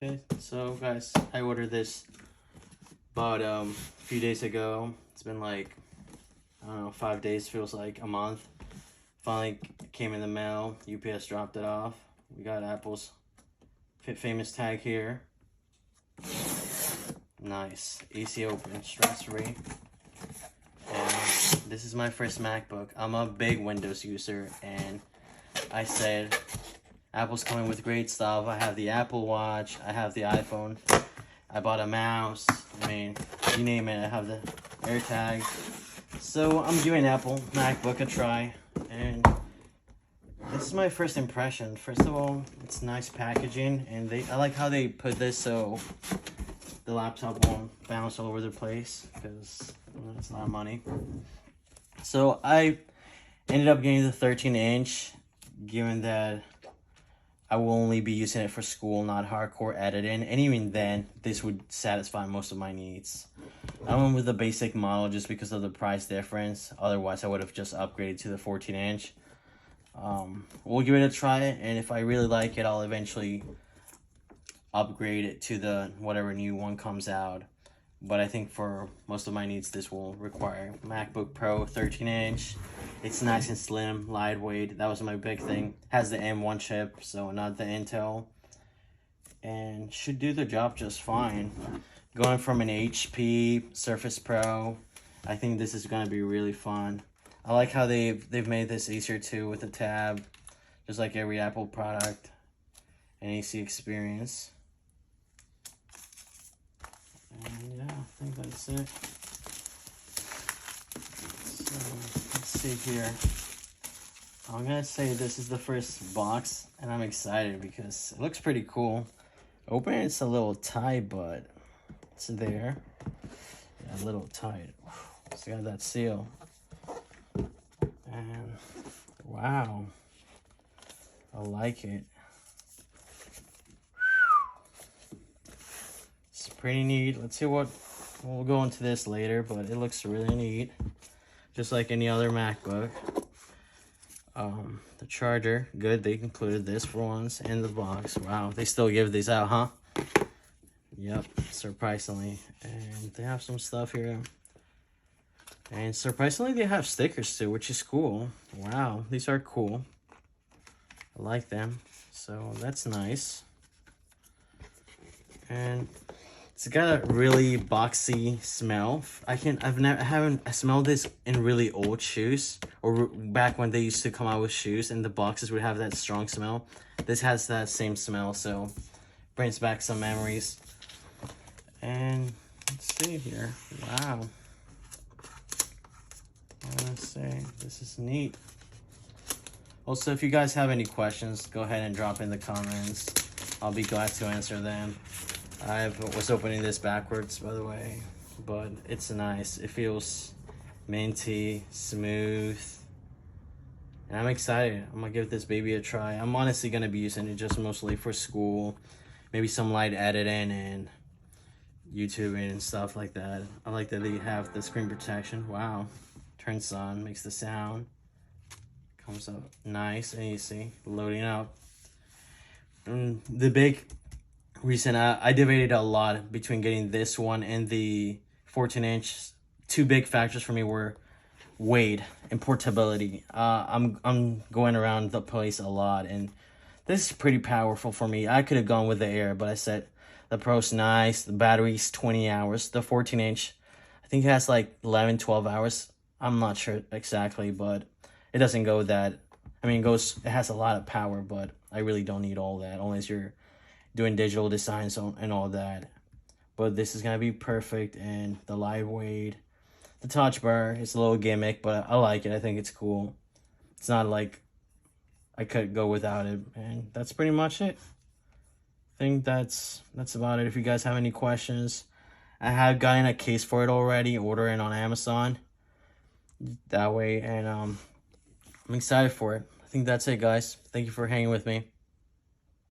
Okay, so guys, I ordered this about a few days ago. It's been like, I don't know, 5 days, feels like a month. Finally came in the mail. UPS dropped it off. We got Apple's famous tag here. Nice, easy open, stress free. And this is my first MacBook. I'm a big Windows user, and I said Apple's coming with great stuff. I have the Apple Watch, I have the iPhone, I bought a mouse, I mean, you name it, I have the AirTag. So I'm giving Apple MacBook a try, and this is my first impression. First of all, it's nice packaging, and I like how they put this so the laptop won't bounce all over the place, because it's a lot of money. So I ended up getting the 13-inch, given that I will only be using it for school, not hardcore editing. And even then, this would satisfy most of my needs. I went with the basic model just because of the price difference. Otherwise, I would have just upgraded to the 14-inch. We'll give it a try, and if I really like it, I'll eventually upgrade it to the whatever new one comes out. But I think for most of my needs, this will require MacBook Pro 13-inch. It's nice and slim, lightweight. That was my big thing. Has the M1 chip, so not the Intel. And should do the job just fine. Going from an HP Surface Pro, I think this is going to be really fun. I like how they've made this easier too with the tab. Just like every Apple product. An AC experience. And yeah, I think that's it. So let's see here. I'm gonna say this is the first box, and I'm excited because it looks pretty cool. Open it's a little tight, but it's there. Yeah, a little tight. It's got that seal. And wow, I like it. It's pretty neat. Let's see what, we'll go into this later, but it looks really neat. Just like any other MacBook. The charger, good, they included this for once in the box. Wow, they still give these out, huh? Yep, surprisingly. And they have some stuff here. And surprisingly, they have stickers too, which is cool. Wow, these are cool. I like them. So that's nice. And it's got a really boxy smell. I haven't smelled this in really old shoes, or back when they used to come out with shoes and the boxes would have that strong smell. This has that same smell, so brings back some memories. And let's see here. Wow. Let's say this is neat. Also, if you guys have any questions, go ahead and drop in the comments. I'll be glad to answer them. I was opening this backwards, by the way, but it's nice. It feels minty, smooth, and I'm excited. I'm gonna give this baby a try. I'm honestly gonna be using it just mostly for school, maybe some light editing and YouTubing and stuff like that. I like that they have the screen protection. Wow, turns on, makes the sound, comes up nice and easy, loading up. And the big reason I debated a lot between getting this one and the 14-inch. Two big factors for me were weight and portability. I'm going around the place a lot, and this is pretty powerful for me. I could have gone with the Air, but I said the Pro's nice, the battery's 20 hours. The 14-inch, I think it has like 11-12 hours. I'm not sure exactly, but it doesn't go that. I mean, it has a lot of power, but I really don't need all that unless you're doing digital designs and all that. But this is gonna be perfect, and the lightweight, the touch bar is a little gimmick, but I like it. I think it's cool. It's not like I could go without it, and that's pretty much it. I think that's about it. If you guys have any questions, I have gotten a case for it already, ordering on Amazon that way, and I'm excited for it. I think that's it, guys. Thank you for hanging with me.